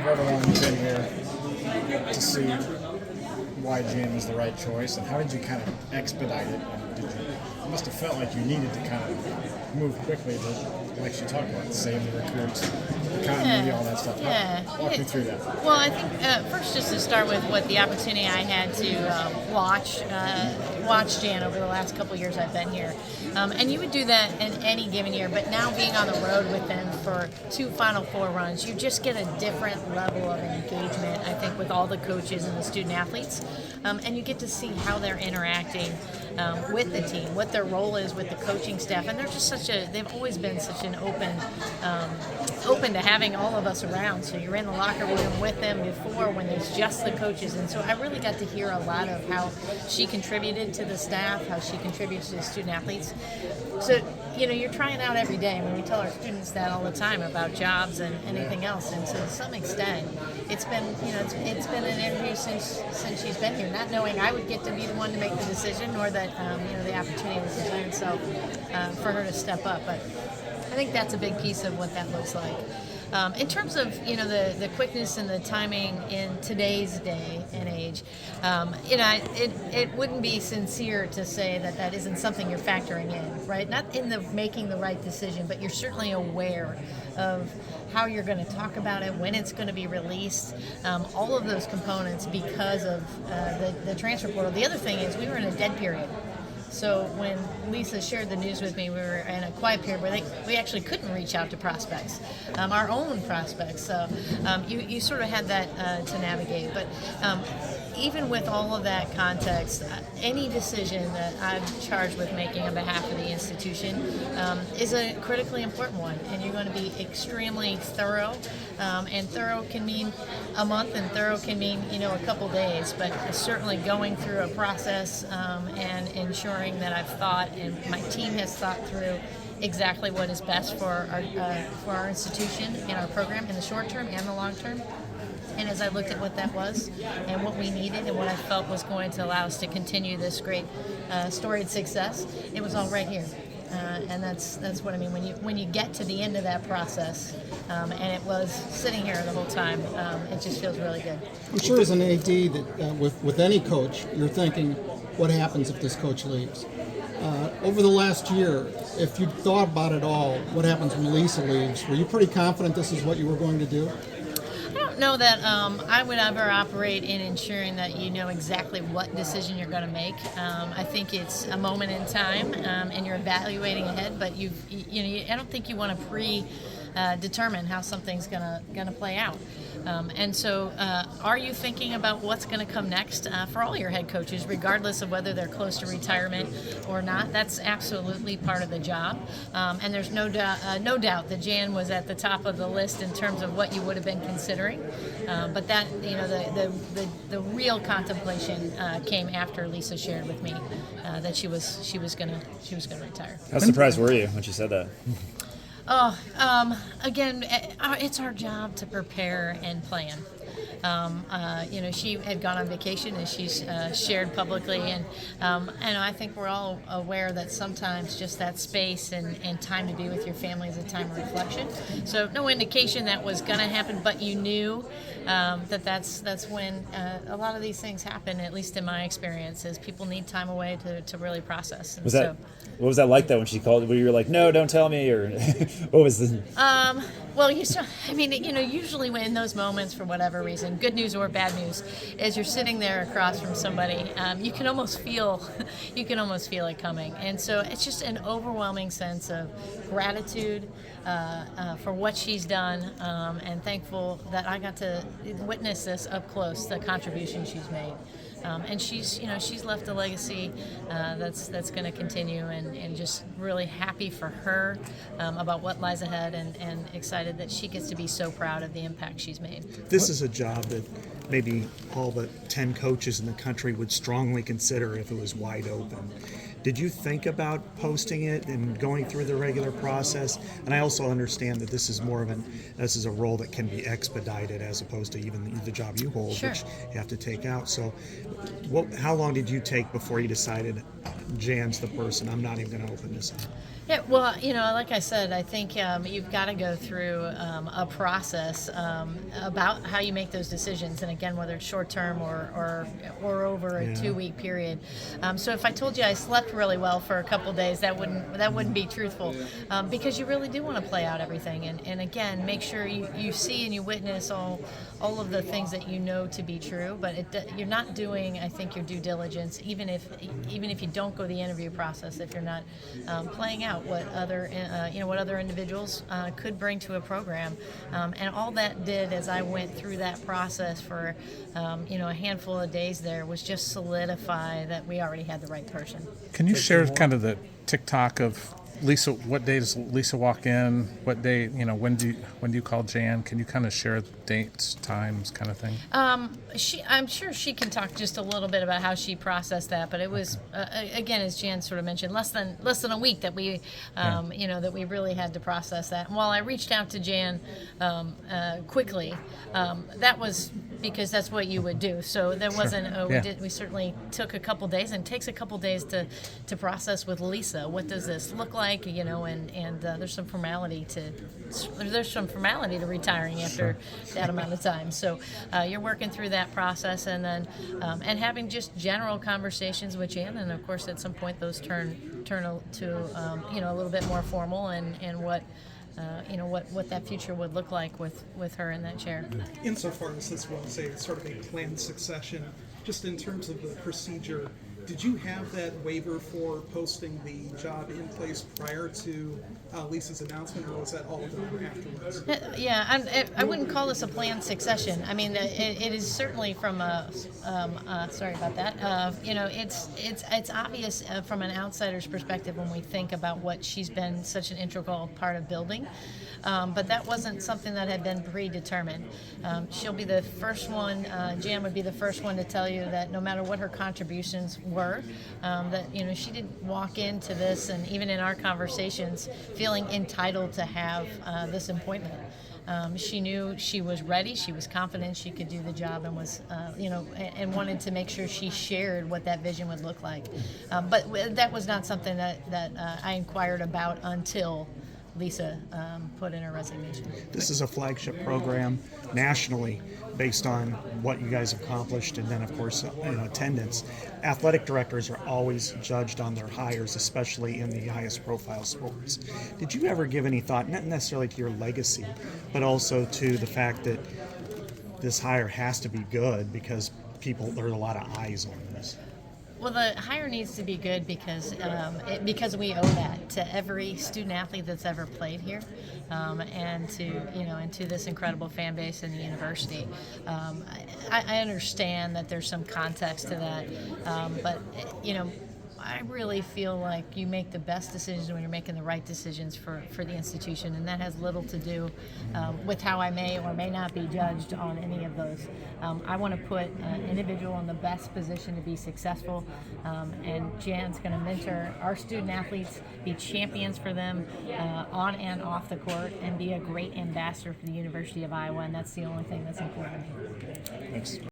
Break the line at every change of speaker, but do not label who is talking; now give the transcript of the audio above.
everyone's been here to see why Jan was the right choice, and how did you kind of expedite it? And you must have felt like you needed to kind of move quickly to, like she talked about, save the recruits, the continuity, all that stuff. Walk me through that.
Well, I think first just to start with what the opportunity I had to watch Jan over the last couple of years I've been here. And you would do that in any given year, but now being on the road with them for 2 Final Four runs, you just get a different level of engagement, I think, with all the coaches and the student athletes. And you get to see how they're interacting with the team, what their role is with the coaching staff. And they're just they've always been such an open to having all of us around. So you're in the locker room with them before when there's just the coaches. And so I really got to hear a lot of how she contributed to the staff, how she contributes to the student athletes. So, you're trying out every day. I mean, we tell our students that all the time about jobs and anything else. And so to some extent, it's been, it's been an interview since she's been here, not knowing I would get to be the one to make the decision, nor that, the opportunity would present itself for her to step up. But I think that's a big piece of what that looks like. In terms of the quickness and the timing in today's day and age, it wouldn't be sincere to say that isn't something you're factoring in, right? Not in the making the right decision, but you're certainly aware of how you're going to talk about it, when it's going to be released, all of those components because of the transfer portal. The other thing is we were in a dead period. So when Lisa shared the news with me, we were in a quiet period where we actually couldn't reach out to prospects, our own prospects. So you sort of had that to navigate. But even with all of that context, any decision that I'm charged with making on behalf of the institution is a critically important one. And you're going to be extremely thorough. And thorough can mean a month, and thorough can mean, a couple days. But certainly going through a process and ensuring that I've thought and my team has thought through exactly what is best for our institution and our program in the short term and the long term. And as I looked at what that was and what we needed and what I felt was going to allow us to continue this great storied success, it was all right here. And that's what I mean. When you get to the end of that process, and it was sitting here the whole time, it just feels really good.
I'm sure as an AD that with any coach, you're thinking, what happens if this coach leaves? Over the last year, if you thought about it all, what happens when Lisa leaves? Were you pretty confident this is what you were going to do?
I don't know that I would ever operate in ensuring that you know exactly what decision you're going to make. I think it's a moment in time, and you're evaluating ahead. But I don't think you want to predetermine how something's going to play out. And so, are you thinking about what's going to come next for all your head coaches, regardless of whether they're close to retirement or not? That's absolutely part of the job. And there's no doubt that Jan was at the top of the list in terms of what you would have been considering. But that, the real contemplation came after Lisa shared with me that she was going to retire.
How surprised were you when she said that?
Again, it's our job to prepare and plan. She had gone on vacation, as she's shared publicly, and I think we're all aware that sometimes just that space and time to be with your family is a time of reflection. So no indication that was going to happen, but you knew that's when a lot of these things happen, at least in my experience, is people need time away to really process. And
what was that like though when she called? Were you like, no, don't tell me, or what was the?
Well, usually when in those moments, for whatever reason, good news or bad news, as you're sitting there across from somebody, you can almost feel it coming, and so it's just an overwhelming sense of gratitude for what she's done, and thankful that I got to witness this up close, the contribution she's made. And she's left a legacy that's going to continue, and just really happy for her about what lies ahead, and excited that she gets to be so proud of the impact she's made.
This is a job that maybe all but 10 coaches in the country would strongly consider if it was wide open. Did you think about posting it and going through the regular process? And I also understand that this is this is a role that can be expedited as opposed to even the job you hold,
Sure.
which you have to take out. So how long did you take before you decided Jan's the person, I'm not even going to open this up?
Yeah, well, like I said, I think you've got to go through a process about how you make those decisions, and again, whether it's short term or over a 2-week period. So if I told you I slept really well for a couple days, that wouldn't be truthful, because you really do want to play out everything, and again, make sure you see and you witness all of the things that you know to be true, but you're not doing, I think, your due diligence, even if you don't go the interview process, if you're not playing out what other individuals could bring to a program, and all that did as I went through that process for a handful of days there was just solidify that we already had the right person.
Can you share kind of the TikTok of Lisa? What day does Lisa walk in? What day? When do you call Jan? Can you kind of share dates, times, kind of thing?
I'm sure she can talk just a little bit about how she processed that, but it was again, as Jan sort of mentioned, less than a week that we that we really had to process that. And while I reached out to Jan quickly, that was because that's what you would do. So there wasn't. We certainly took a couple days, and it takes a couple days to process with Lisa. What does this look like? And there's some formality to retiring after that amount of time. So you're working through that process, and then and having just general conversations with Jan, and of course at some point those turn to a little bit more formal, and what that future would look like with her in that chair.
Insofar as this was a sort of a planned succession, just in terms of the procedure, did you have that waiver for posting the job in place prior to Lisa's announcement, or was that all done afterwards?
Yeah, I wouldn't call this a planned succession. I mean, it is certainly from a. Sorry about that. It's obvious from an outsider's perspective when we think about what she's been such an integral part of building. But that wasn't something that had been predetermined. She'll be the first one. Jan would be the first one to tell you that no matter what her contributions were, that she didn't walk into this, and even in our conversations, feeling entitled to have this appointment. She knew she was ready. She was confident she could do the job, and was, and wanted to make sure she shared what that vision would look like. But that was not something that I inquired about until Lisa put in her resignation.
This is a flagship program nationally based on what you guys have accomplished, and then of course attendance. Athletic directors are always judged on their hires, especially in the highest profile sports. Did you ever give any thought, not necessarily to your legacy, but also to the fact that this hire has to be good because there's a lot of eyes on this?
Well, the hire needs to be good because we owe that to every student athlete that's ever played here, and to this incredible fan base in the university. I understand that there's some context to that, but I really feel like you make the best decisions when you're making the right decisions for the institution, and that has little to do with how I may or may not be judged on any of those. I want to put an individual in the best position to be successful, and Jan's going to mentor our student athletes, be champions for them on and off the court, and be a great ambassador for the University of Iowa, and that's the only thing that's important to me.
Thanks.